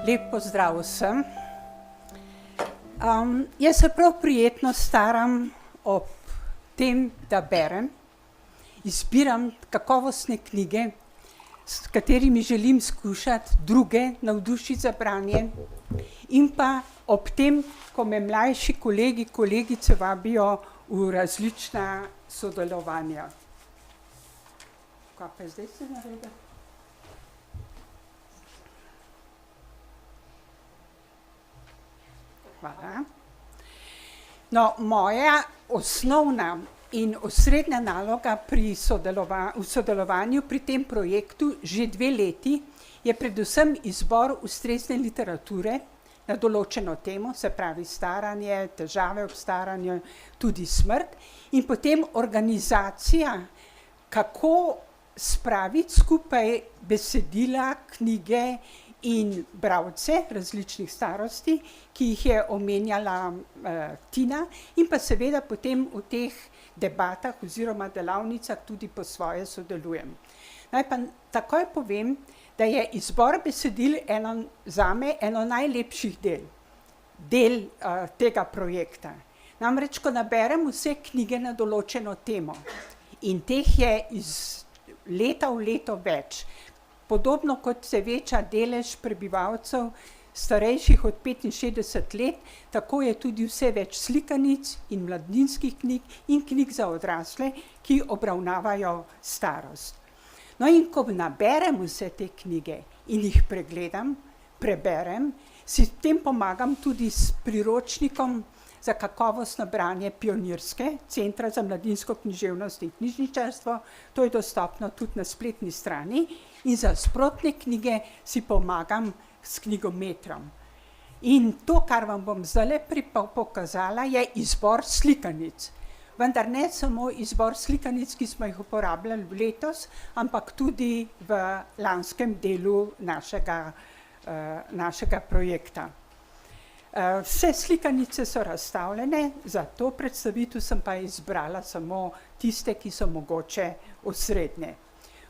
Lep pozdrav vsem. Jaz se prav prijetno staram ob tem, da berem, izbiram kakovostne knjige, s katerimi želim skušati druge navdušiti za branje, in pa ob tem, ko me mlajši kolegi, kolegice vabijo v različna sodelovanja. Kaj pa zdaj se naredi? Hvala. No, moja osnovna in osrednja naloga v sodelovanju pri tem projektu že 2 leti je predvsem izbor ustrezne literature na določeno temo, se pravi staranje, težave ob staranju, tudi smrt, in potem organizacija, kako spraviti skupaj besedila, knjige in bralce različnih starosti, ki jih je omenjala Tina, in pa seveda potem v teh debatah oziroma delavnicah tudi po svoje sodelujem. Naj pa takoj povem, da je izbor besedil zame eno najlepših del tega projekta. Namreč, ko naberem vse knjige na določeno temo, in teh je iz leta v leto več, podobno kot se veča delež prebivalcev starejših od 65 let, tako je tudi vse več slikanic in mladinskih knjig in knjig za odrasle, ki obravnavajo starost. No, in ko naberem vse te knjige in jih pregledam, preberem, si s tem pomagam tudi s priročnikom za kakovostno branje Pionirske, Centra za mladinsko književnost in knjižničarstvo, to je dostopno tudi na spletni strani, in za sprotne knjige si pomagam s knjigometrom. In to, kar vam bom zdajle pokazala, je izbor slikanic. Vendar ne samo izbor slikanic, ki smo jih uporabljali letos, ampak tudi v lanskem delu našega projekta. Vse slikanice so razstavljene, za to predstavitev sem pa izbrala samo tiste, ki so mogoče osrednje.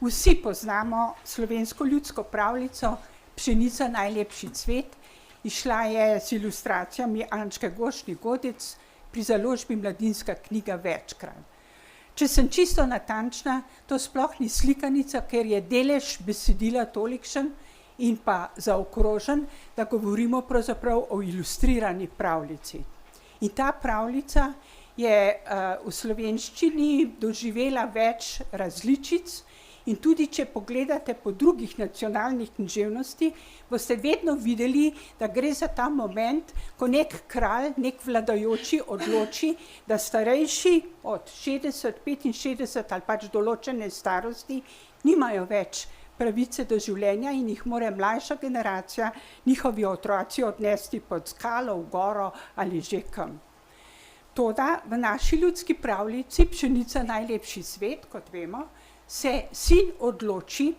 Vsi poznamo slovensko ljudsko pravljico Pšenica najlepši cvet, izšla je z ilustracijami Ančke Gošnik Godec pri založbi Mladinska knjiga večkrat. Če sem čisto natančna, to sploh ni slikanica, ker je delež besedila tolikšen in pa zaokrožen, da govorimo pravzaprav o ilustrirani pravljici. In ta pravljica je v slovenščini doživela več različic, in tudi če pogledate po drugih nacionalnih književnosti, boste vedno videli, da gre za ta moment, ko nek kralj, nek vladajoči odloči, da starejši od 60, 65 ali pač določene starosti nimajo več pravice do življenja in jih mora mlajša generacija, njihovi otroci odnesti pod skalo, v goro ali že kam. Toda v naši ljudski pravljici Pšenica najlepši svet, kot vemo, se sin odloči,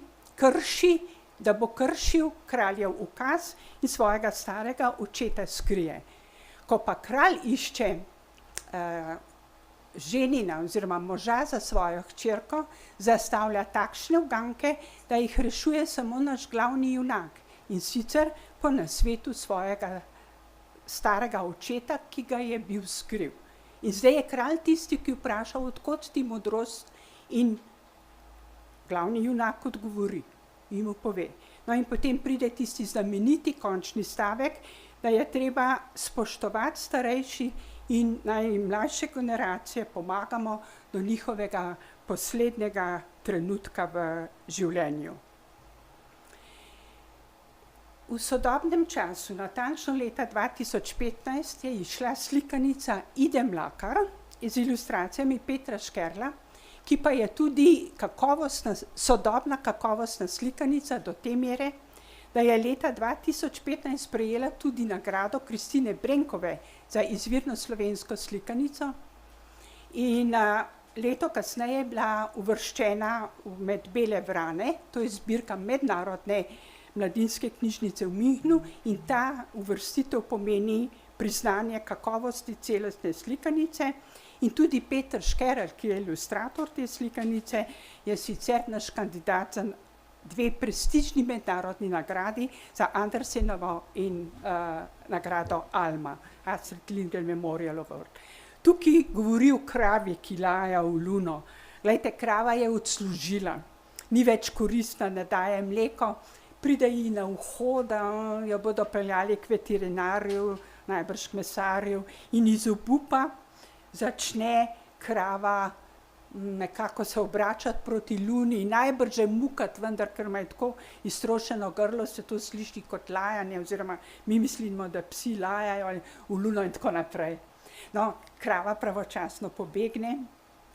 da bo kršil kraljev ukaz in svojega starega očeta skrije. Ko pa kralj išče ženina oziroma moža za svojo hčerko, zastavlja takšne uganke, da jih rešuje samo naš glavni junak, in sicer po nasvetu svojega starega očeta, ki ga je bil skril. In zdaj je kralj tisti, ki vpraša, od kod ti modrost, in glavni junak odgovori in mu pove. No, in potem pride tisti znameniti končni stavek, da je treba spoštovati starejši in najmlajše generacije pomagamo do njihovega poslednjega trenutka v življenju. V sodobnem času, natančno leta 2015, je izšla slikanica Ide Mlakar z ilustracijami Petra Škerla, ki pa je tudi sodobna kakovostna slikanica do te mere, da je leta 2015 prejela tudi nagrado Kristine Brenkove za izvirno slovensko slikanico in leto kasneje je bila uvrščena med Bele vrane, to je zbirka mednarodne mladinske knjižnice v Münchnu, in ta uvrstitev pomeni priznanje kakovosti celostne slikanice. In tudi Peter Škerl, ki je ilustrator te slikanice, je sicer naš kandidat za dve prestižni mednarodni nagradi za Andersenovo in nagrado Alma, Astrid Lindgren Memorial Award. Tukaj govori o kravi, ki laja v luno. Glejte, krava je odslužila, ni več koristna, ne daje mleko, pride ji na uho, da jo bodo peljali k veterinarju, najbrž k mesarju, in iz obupa začne krava nekako se obračati proti luni in najbrž je mukati, vendar ker ima tako iztrošeno grlo, se to sliši kot lajanje, oziroma mi mislimo, da psi lajajo v luno in tako naprej. No, krava pravočasno pobegne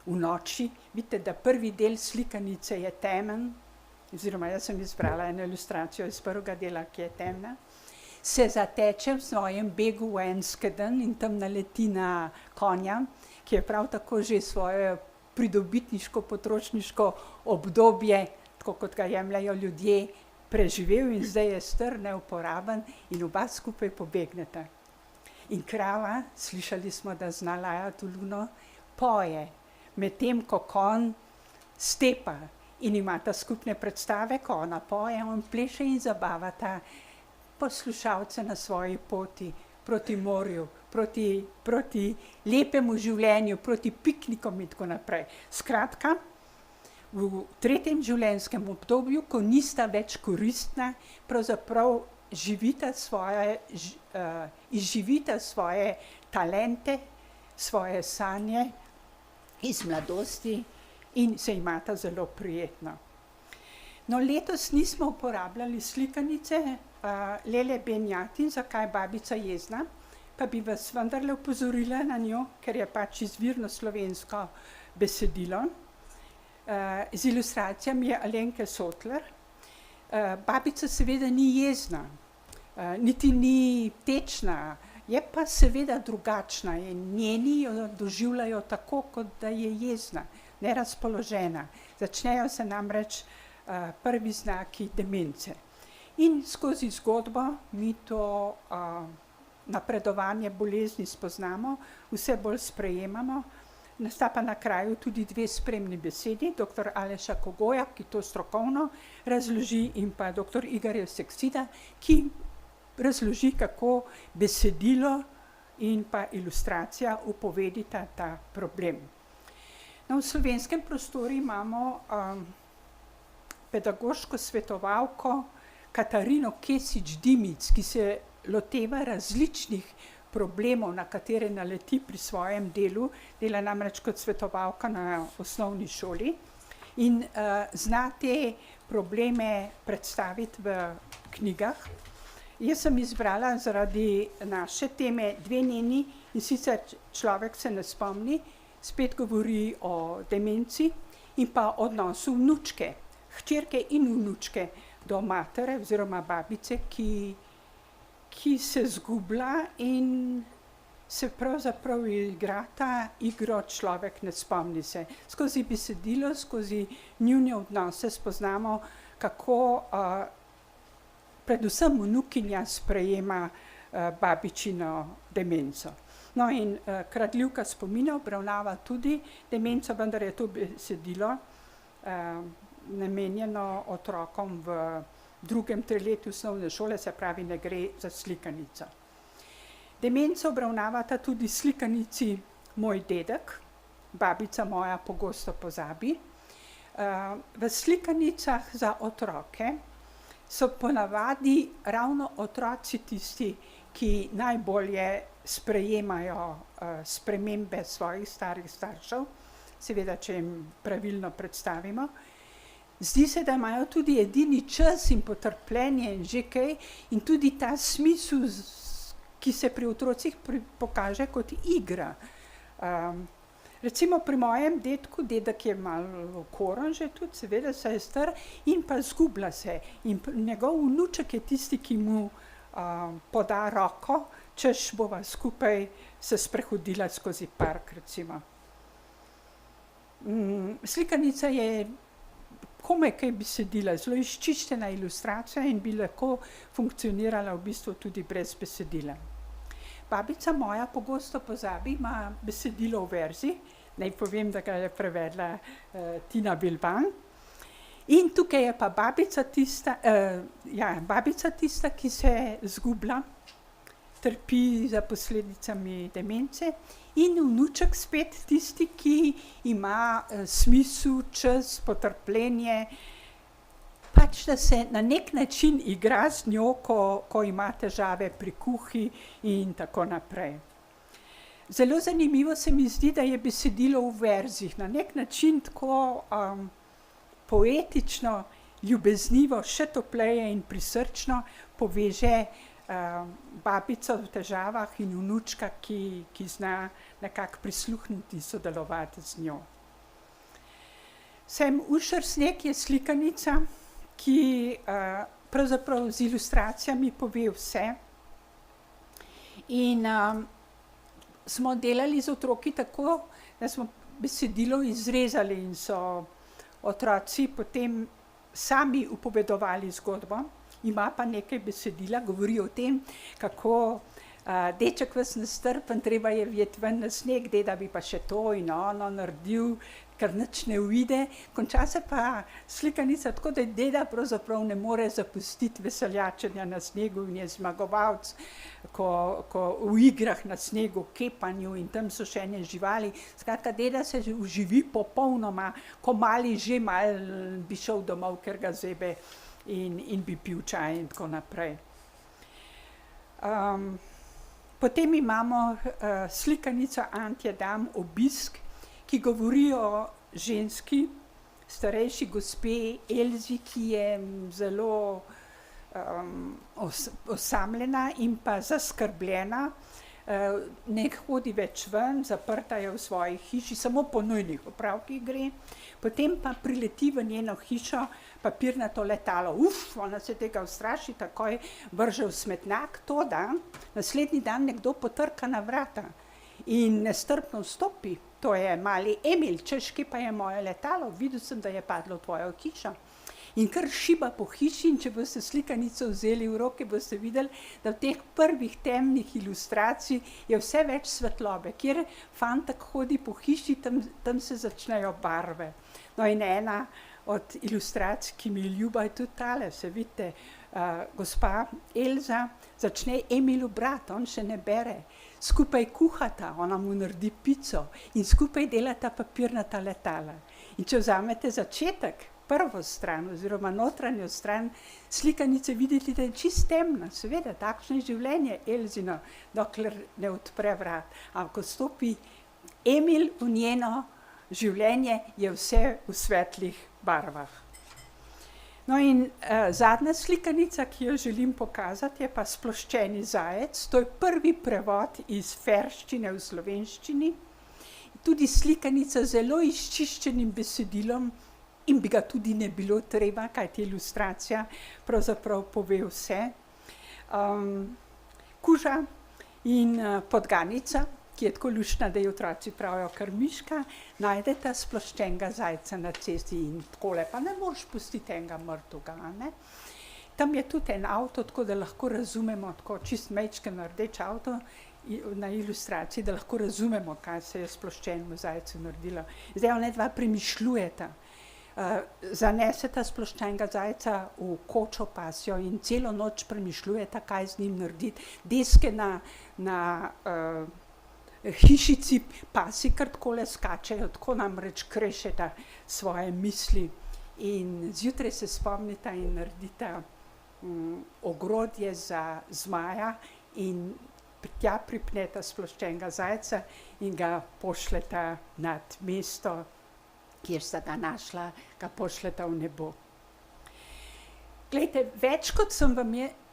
v noči, vidite, da prvi del slikanice je temen, oziroma jaz sem izbrala eno ilustracijo iz prvega dela, ki je temna, se zateče v svojem begu v en skedenj in tam naleti na konja, ki je prav tako že svoje pridobitniško, potrošniško obdobje, tako kot ga jemljajo ljudje, preživel in zdaj je star, neuporaben in oba skupaj pobegneta. In krava, slišali smo, da zna lajati v luno, poje, medtem ko konj stepa in imata skupne predstave, ko ona poje, on pleše in zabavata poslušalce na svoji poti proti morju, proti lepemu življenju, proti piknikom in tako naprej. Skratka, v tretjem življenjskem obdobju, ko nista več koristna, pravzaprav izživita svoje talente, svoje sanje iz mladosti in se imata zelo prijetno. No, letos nismo uporabljali slikanice Lele Benjatin, Zakaj babica jezna, pa bi vas vendarle opozorila na njo, ker je pač izvirno slovensko besedilo. Z ilustracijami je Alenke Sotler. Babica seveda ni jezna, niti ni tečna, je pa seveda drugačna in njeni jo doživljajo tako, kot da je jezna, nerazpoložena. Začnejo se namreč prvi znaki demence. In skozi zgodbo mi to napredovanje bolezni spoznamo, vse bolj sprejemamo. Sta pa na kraju tudi dve spremni besedi, dr. Aleša Kogoja, ki to strokovno razloži, in pa dr. Igorja Seksida, ki razloži, kako besedilo in pa ilustracija upovedita ta problem. No, v slovenskem prostoru imamo pedagoško svetovalko Katarino Kesič-Dimic, ki se loteva različnih problemov, na katere naleti pri svojem delu, dela namreč kot svetovalka na osnovni šoli in zna te probleme predstaviti v knjigah. Jaz sem izbrala zaradi naše teme dve njeni, in sicer Človek se ne spomni, spet govori o demenci in pa odnosu vnučke, hčerke in vnučke do matere oziroma babice, ki se zgublja in se pravzaprav igrata igro Človek ne spomni se. Skozi besedilo, skozi njune odnose spoznamo, kako predvsem vnukinja sprejema babičino demenco. No, in Kradljivka spomina obravnava tudi demenco, vendar je to besedilo namenjeno otrokom v drugem triletju osnovne šole, se pravi, ne gre za slikanico. Demenco obravnavata tudi slikanici Moj dedek, Babica moja pogosto pozabi. V slikanicah za otroke so ponavadi ravno otroci tisti, ki najbolje sprejemajo spremembe svojih starih staršev, seveda, če jim pravilno predstavimo. Zdi se, da imajo tudi edini čas in potrpljenje in že kaj, in tudi ta smisel, ki se pri otrocih pokaže kot igra. Recimo pri mojem dedku, dedek je malo okoren že tudi, seveda, saj je star in pa zgublja se. In njegov vnuček je tisti, ki mu poda roko, češ bova skupaj se sprehodila skozi park, recimo. Slikanica je komaj kaj besedila, zelo izčiščena ilustracija in bi lahko funkcionirala v bistvu tudi brez besedila. Babica moja pogosto pozabi ima besedilo v verziji, naj povem, da ga je prevedla Tina Bilban. In tukaj je pa babica tista, ki se izgubila, trpi za posledicami demence, in vnuček spet tisti, ki ima smisel, čas, potrpljenje, pač da se na nek način igra z njo, ko ima težave pri kuhi in tako naprej. Zelo zanimivo se mi zdi, da je besedilo v verzih, na nek način tako poetično, ljubeznivo, še topleje in prisrčno poveže babico v težavah in vnučka, ki zna nekako prisluhniti, sodelovati z njo. Sem Ušer Sneg je slikanica, ki pravzaprav z ilustracijami pove vse. In smo delali z otroki tako, da smo besedilo izrezali in so otroci potem sami upovedovali zgodbo. Ima pa nekaj besedila, govori o tem, kako deček vas nestrpen, treba je vjeti ven na sneg, deda bi pa še to in ono naredil, ker nič ne uide. Konča se pa slikanica tako, da deda pravzaprav ne more zapustiti veseljačenja na snegu in je zmagovalec, ko v igrah na snegu, kepanju in tam so še ene živali. Skratka, deda se uživi popolnoma, ko mali že malo bi šel domov, ker ga zebe in bi pil čaj in tako naprej. Potem imamo slikanico Antje Dam Obisk, ki govori o ženski, starejši gospe Elzi, ki je zelo osamljena in pa zaskrbljena, ne hodi več ven, zaprta je v svoji hiši, samo po nujnih opravkih gre. Potem pa prileti v njeno hišo papirnato letalo. Ona se tega ustraši, takoj vrže v smetnjak, toda naslednji dan nekdo potrka na vrata in nestrpno vstopi. To je mali Emil, češ, kje pa je moje letalo, videl sem, da je padlo v tvojo hišo. In kar šiba po hiši, in če boste slikanico vzeli v roke, boste videli, da v teh prvih temnih ilustracij je vse več svetlobe. Kjer fantek hodi po hiši, tam se začnejo barve. No in ena od ilustracij, ki mi je ljuba, je tudi tale, se vidite, gospa Elza začne Emilu brati, on še ne bere. Skupaj kuhata, ona mu naredi pico in skupaj delata papirnata letala. In če vzamete začetek, prvo stran oziroma notranjo stran slikanice, vidite, da je čist temna. Seveda, takšno je življenje Elzino, dokler ne odpre vrat. Ampak ko stopi Emil v njeno življenje, je vse v svetlih barvah. No in zadnja slikanica, ki jo želim pokazati, je pa Sploščeni zajec. To je prvi prevod iz ferščine v slovenščini. Tudi slikanica z zelo izčiščenim besedilom, in bi ga tudi ne bilo treba, kajti ilustracija pravzaprav pove vse. Kuža in podganica, ki je tako luštna, da ji otroci pravijo kar miška, najdeta sploščenega zajca na cesti in takole, pa ne moreš pustiti enega mrtvega, ne. Tam je tudi en avto, tako da lahko razumemo, tako čist majčken rdeč avto na ilustraciji, da lahko razumemo, kaj se je sploščenemu zajcu naredilo. Zdaj onadva premišljujeta. Zaneseta sploščenega zajca v kočo pasjo in celo noč premišljujeta, kaj z njim narediti. Deske na hišici pasji kar takole skačejo, tako namreč krešeta svoje misli. In zjutraj se spomnita in naredita ogrodje za zmaja in tja pripneta sploščenega zajca in ga pošljeta nad mesto, kjer sta ga našla, ga pošljeta v nebo. Glejte, več kot sem vam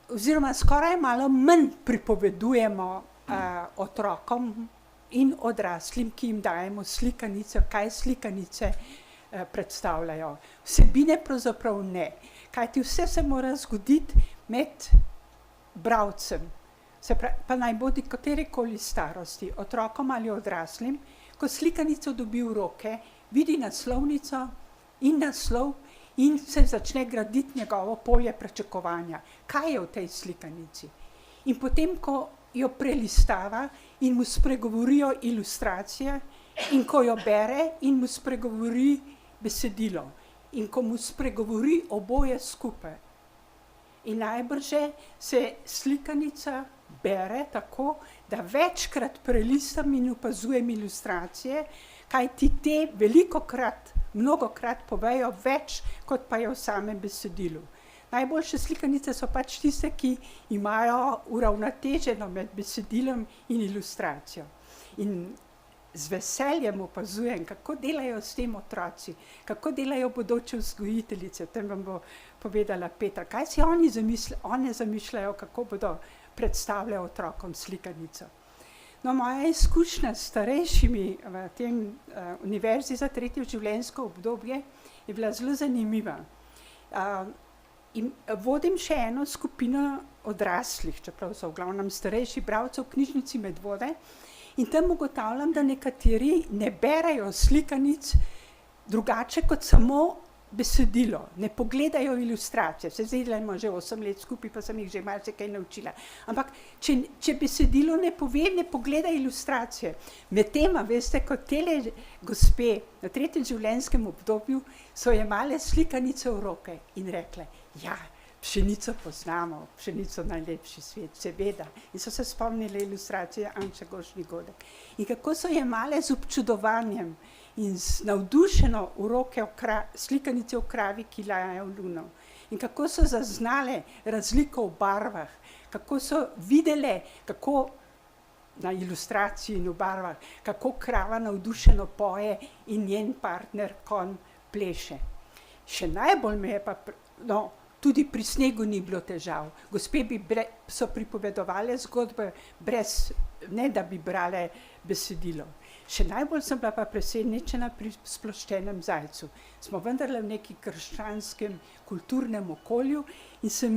oziroma skoraj malo manj pripovedujemo otrokom in odraslim, ki jim dajemo slikanice, kaj slikanice predstavljajo. Vsebine pravzaprav ne, kajti vse se mora zgoditi med bralcem. Pa naj bodi katerekoli starosti, otrokom ali odraslim, ko slikanico dobi v roke, vidi naslovnico in naslov in se začne graditi njegovo polje pričakovanja. Kaj je v tej slikanici? In potem, ko jo prelistava in mu spregovorijo ilustracije in ko jo bere in mu spregovori besedilo. in ko mu spregovori oboje skupaj. In najbrže se slikanica bere tako, da večkrat prelistam in opazujem ilustracije, kajti te velikokrat, mnogokrat povejo več, kot pa je v samem besedilu. Najboljše slikanice so pač tiste, ki imajo uravnoteženo med besedilom in ilustracijo. In z veseljem opazujem, kako delajo s tem otroci, kako delajo bodoče vzgojiteljice. O tem vam bo povedala Petra. Kaj si one zamišljajo, kako bodo predstavljali otrokom slikanico. No, moja izkušnja s starejšimi v tem univerzi za tretje življenjsko obdobje je bila zelo zanimiva. In vodim še eno skupino odraslih, čeprav so v glavnem starejši bralcev v knjižnici Medvode, in tam ugotavljam, da nekateri ne berejo slikanic drugače kot samo besedilo, ne pogledajo ilustracije. Se zdaj delamo že 8 let skupaj, pa sem jih že marsikaj naučila. Ampak če besedilo ne pove, ne pogleda ilustracije. Medtem, veste, kot tele gospe na tretjem življenjskem obdobju so jemale slikanice v roke in rekle, ja, pšenico poznamo, pšenico najlepši svet, seveda. In so se spomnile ilustracije Anče Gošni Godek. In kako so jemale z občudovanjem in navdušeno v roke slikanice v kravi, ki lajajo luno. In kako so zaznale razliko v barvah, kako so videle, kako na ilustraciji in v barvah, kako krava navdušeno poje in njen partner konj pleše. Še najbolj me je pa, tudi pri snegu ni bilo težav. Gospe so pripovedovale zgodbe brez, ne da bi brale besedilo. Še najbolj sem bila pa presenečena pri Sploščenem zajcu. Smo vendarle v neki krščanskem kulturnem okolju in sem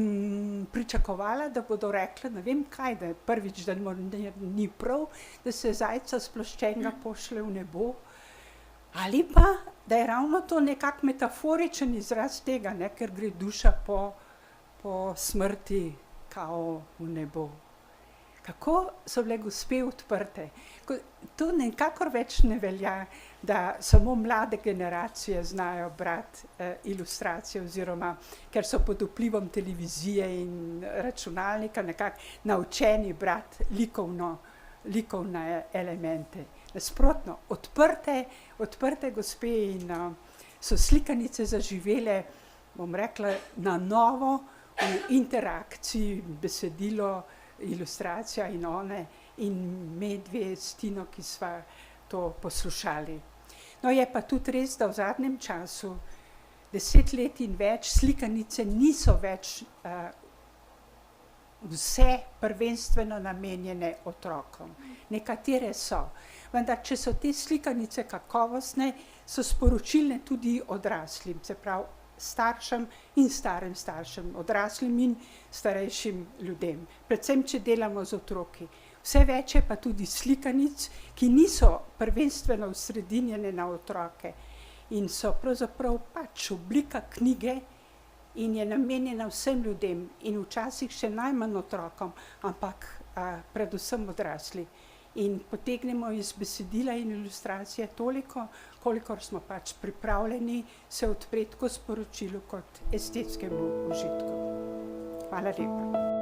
pričakovala, da bodo rekle, ne vem kaj, da prvič, da ni prav, da se zajca sploščenega pošlje v nebo, ali pa, da je ravno to nekak metaforičen izraz tega, ne, ker gre duša po smrti kao v nebo. Kako so bile gospe odprte. To nekakor več ne velja, da samo mlade generacije znajo brati ilustracije oziroma, ker so pod vplivom televizije in računalnika nekako naučeni brati likovne elemente. Nasprotno, odprte gospe in so slikanice zaživele, bom rekla, na novo v interakciji besedilo, ilustracija in one in medve s Tino, ki sva to poslušali. No, je pa tudi res, da v zadnjem času, 10 let in več, slikanice niso več vse prvenstveno namenjene otrokom. Nekatere so. Vendar, če so te slikanice kakovostne, so sporočilne tudi odraslim, se pravi staršem in starim staršem, odraslim in starejšim ljudem. Predvsem, če delamo z otroki. Vse več je pa tudi slikanic, ki niso prvenstveno osredinjene na otroke in so pravzaprav pač oblika knjige in je namenjena vsem ljudem in včasih še najmanj otrokom, ampak predvsem odrasli. In potegnemo iz besedila in ilustracije toliko, kolikor smo pač pripravljeni se odpreti kot sporočilu, kot estetskemu užitku. Hvala lepa.